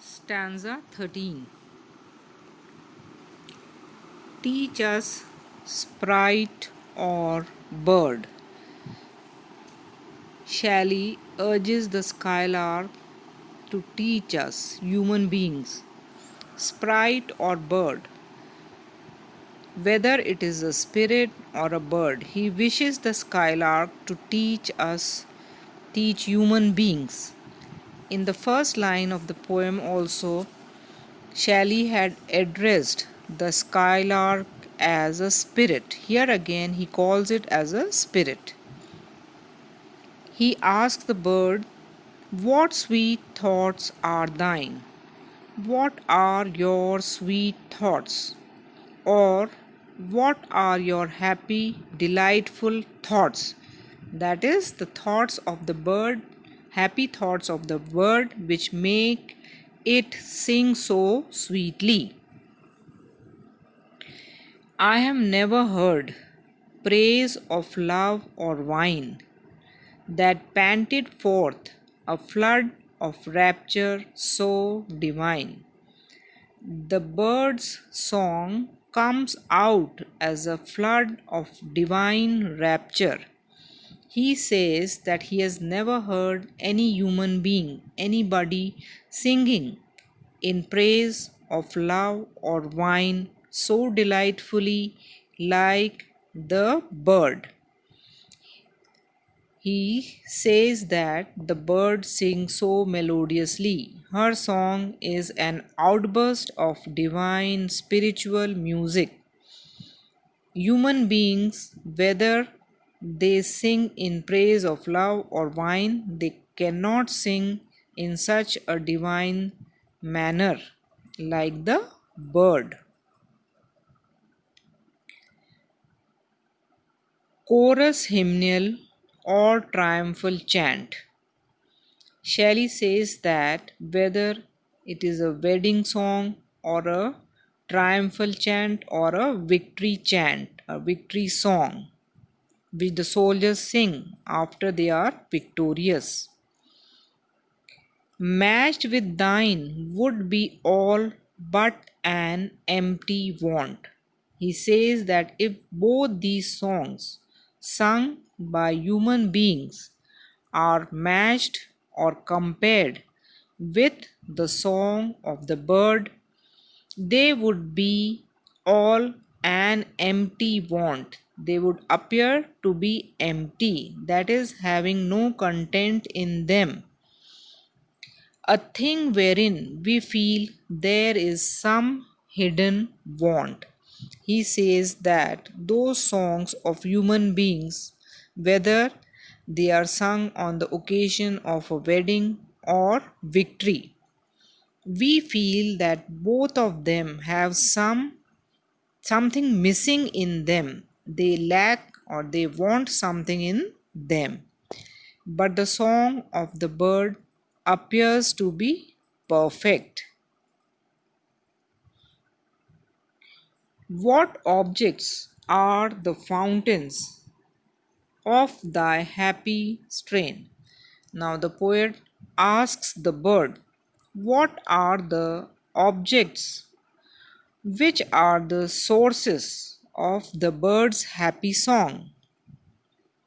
Stanza 13. Teach us, sprite or bird. Shelley urges the skylark to teach us, human beings, sprite or bird. Whether it is a spirit or a bird, he wishes the skylark to teach us, teach human beings. In the first line of the poem, also, Shelley had addressed the skylark as a spirit. Here again, he calls it as a spirit. He asks the bird, "What sweet thoughts are thine? What are your sweet thoughts? Or what are your happy, delightful thoughts?" That is, the thoughts of the bird, happy thoughts of the bird, which make it sing so sweetly. I have never heard praise of love or wine that panted forth a flood of rapture so divine. The bird's song comes out as a flood of divine rapture. He says that he has never heard any human being, anybody, singing in praise of love or wine so delightfully like the bird. He says that the bird sings so melodiously. Her song is an outburst of divine spiritual music. Human beings, whether they sing in praise of love or wine, they cannot sing in such a divine manner like the bird. Chorus hymnal or triumphal chant. Shelley says that whether it is a wedding song or a triumphal chant or a victory chant, a victory song, which the soldiers sing after they are victorious. Matched with thine would be all but an empty want. He says that if both these songs, sung by human beings, are matched or compared with the song of the bird, they would be all an empty want. They would appear to be empty, that is, having no content in them. A thing wherein we feel there is some hidden want. He says that those songs of human beings, whether they are sung on the occasion of a wedding or victory, we feel that both of them have something missing in them. They lack or they want something in them. But the song of the bird appears to be perfect. What objects are the fountains of thy happy strain? Now the poet asks the bird, what are the objects which are the sources of the bird's happy song?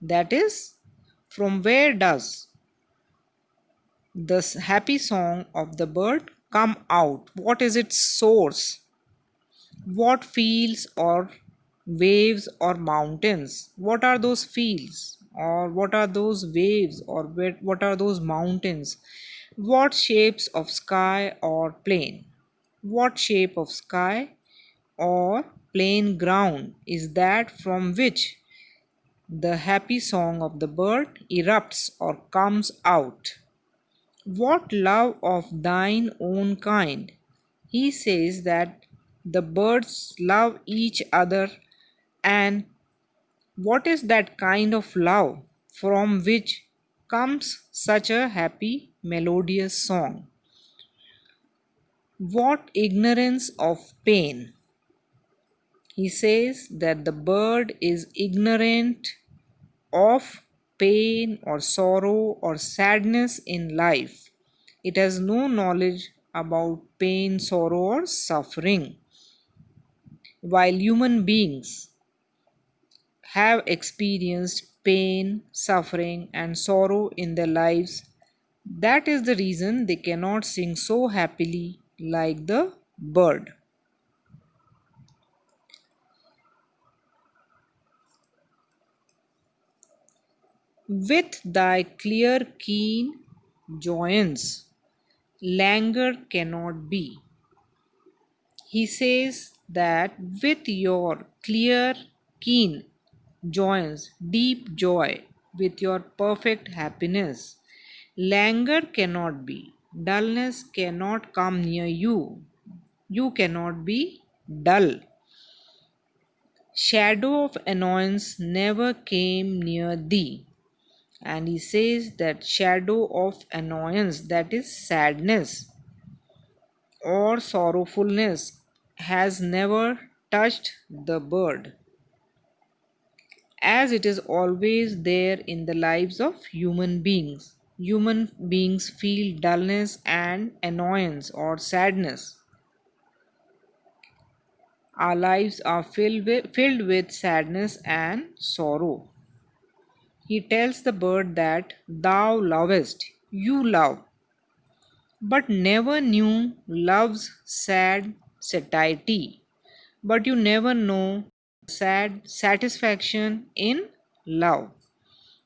That is, from where does the happy song of the bird come out? What is its source? What fields or waves or mountains? What are those fields or what are those waves or what are those mountains? What shapes of sky or plain? What shape of sky or plain ground is that from which the happy song of the bird erupts or comes out? What love of thine own kind? He says that the birds love each other, and what is that kind of love from which comes such a happy, melodious song? What ignorance of pain? He says that the bird is ignorant of pain or sorrow or sadness in life. It has no knowledge about pain, sorrow, or suffering. While human beings have experienced pain, suffering, and sorrow in their lives, that is the reason they cannot sing so happily like the bird. With thy clear, keen joyance, languor cannot be. He says that with your clear, keen joyance, deep joy, with your perfect happiness, languor cannot be. Dullness cannot come near you. You cannot be dull. Shadow of annoyance never came near thee. And he says that shadow of annoyance, that is sadness or sorrowfulness, has never touched the bird, as it is always there in the lives of human beings. Human beings feel dullness and annoyance or sadness. Our lives are filled with sadness and sorrow. He tells the bird that thou lovest, you love, but never knew love's sad satiety. But you never know sad satisfaction in love.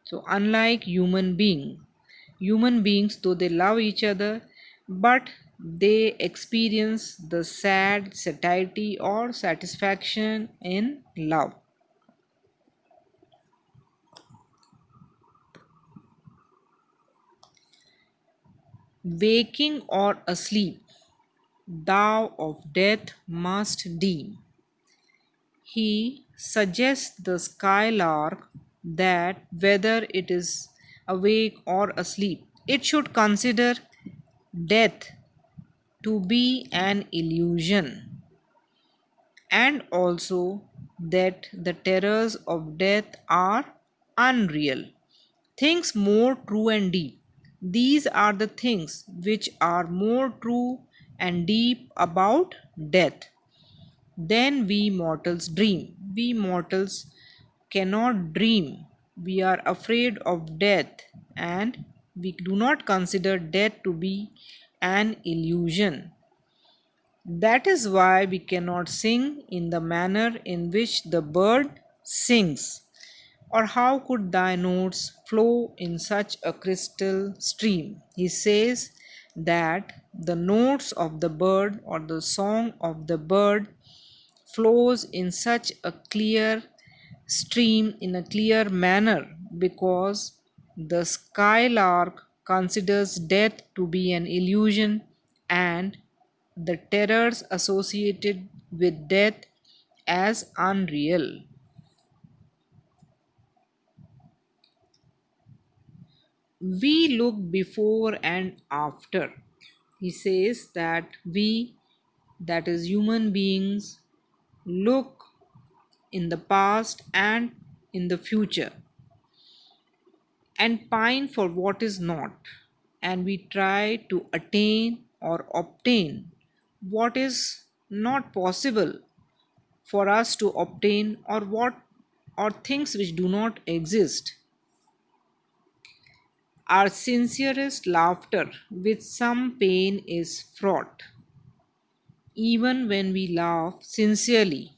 So, unlike human beings, though they love each other, but they experience the sad satiety or satisfaction in love. Waking or asleep, thou of death must deem. He suggests the skylark that whether it is awake or asleep, it should consider death to be an illusion, and also that the terrors of death are unreal. Things more true and deep. These are the things which are more true and deep about death than we mortals dream. We mortals cannot dream. We are afraid of death, and we do not consider death to be an illusion. That is why we cannot sing in the manner in which the bird sings. Or how could thy notes flow in such a crystal stream? He says that the notes of the bird or the song of the bird flows in such a clear stream in a clear manner because the skylark considers death to be an illusion and the terrors associated with death as unreal. We look before and after. He says that we, that is, human beings, look in the past and in the future and pine for what is not, and we try to attain or obtain what is not possible for us to obtain, or things which do not exist. Our sincerest laughter with some pain is fraught. Even when we laugh sincerely,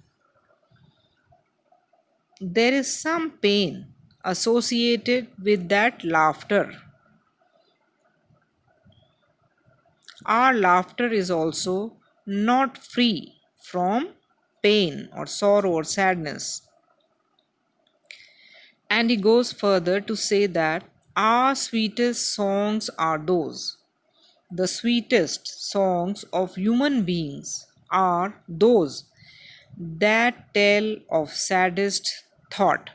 there is some pain associated with that laughter. Our laughter is also not free from pain or sorrow or sadness. And he goes further to say that our sweetest songs are those. The sweetest songs of human beings are those that tell of saddest thought,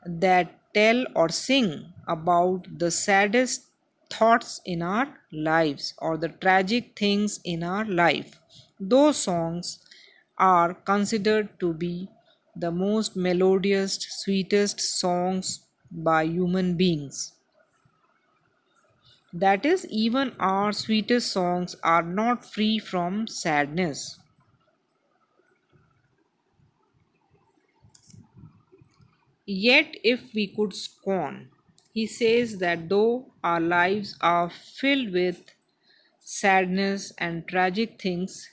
that tell or sing about the saddest thoughts in our lives or the tragic things in our life. Those songs are considered to be the most melodious, sweetest songs by human beings. That is, even our sweetest songs are not free from sadness. Yet, if we could scorn, he says that though our lives are filled with sadness and tragic things,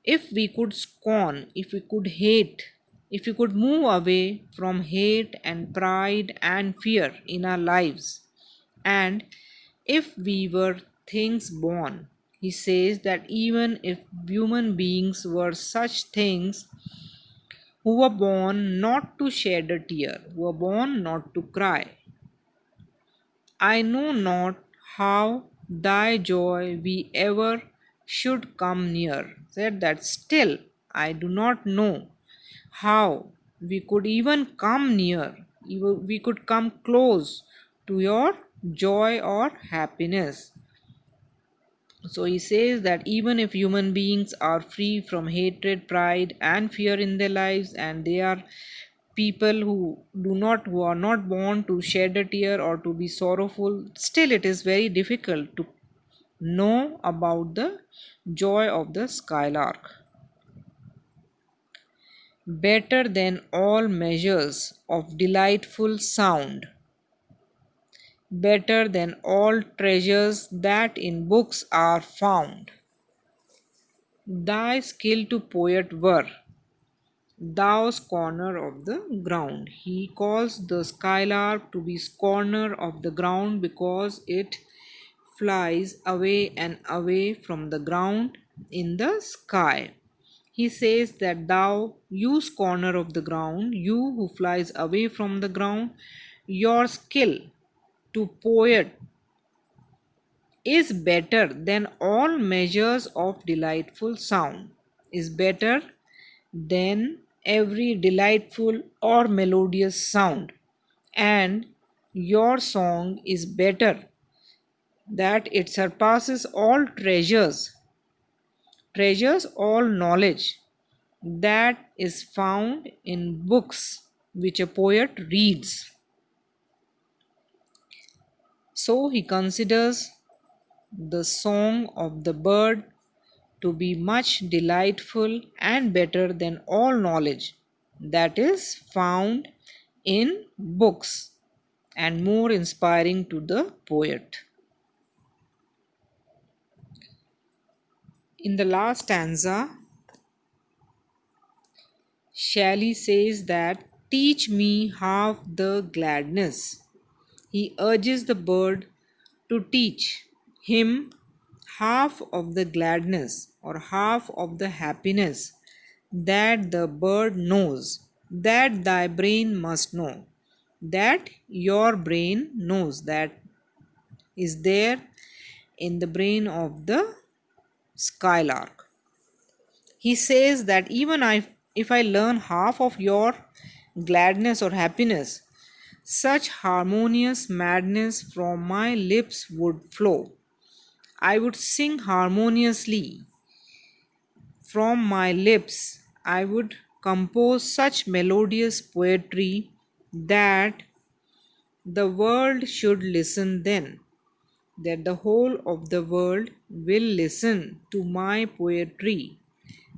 if we could scorn, if we could hate, if we could move away from hate and pride and fear in our lives, and if we were things born, he says that even if human beings were such things who were born not to shed a tear, who were born not to cry, I know not how thy joy we ever should come near. Said that still I do not know how we could even come near, even we could come close to your joy or happiness. So he says that even if human beings are free from hatred, pride, and fear in their lives, and they are people who are not born to shed a tear or to be sorrowful, still it is very difficult to know about the joy of the skylark. Better than all measures of delightful sound, better than all treasures that in books are found, thy skill to poet were, thou scorner of the ground. He calls the skylark to be scorner of the ground because it flies away and away from the ground in the sky. He says that thou, you scorner of the ground, you who flies away from the ground, your skill to poet is better than all measures of delightful sound, is better than every delightful or melodious sound, and your song is better, that it surpasses all treasures all knowledge that is found in books which a poet reads. So he considers the song of the bird to be much delightful and better than all knowledge that is found in books, and more inspiring to the poet. In the last stanza, Shelley says that teach me half the gladness. He urges the bird to teach him half of the gladness or half of the happiness that the bird knows, that thy brain must know, that your brain knows, that is there in the brain of the skylark. He says that even if I learn half of your gladness or happiness, such harmonious madness from my lips would flow. I would sing harmoniously from my lips. I would compose such melodious poetry that the world should listen then, that the whole of the world will listen to my poetry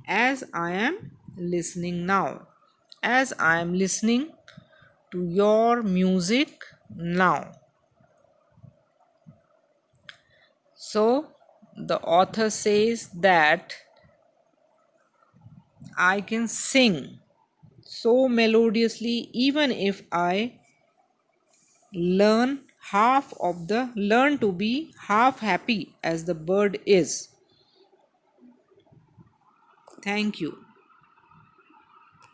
as I am listening now, as I am listening to your music now. So, the author says that I can sing so melodiously even if I learn to be half happy as the bird is. Thank you.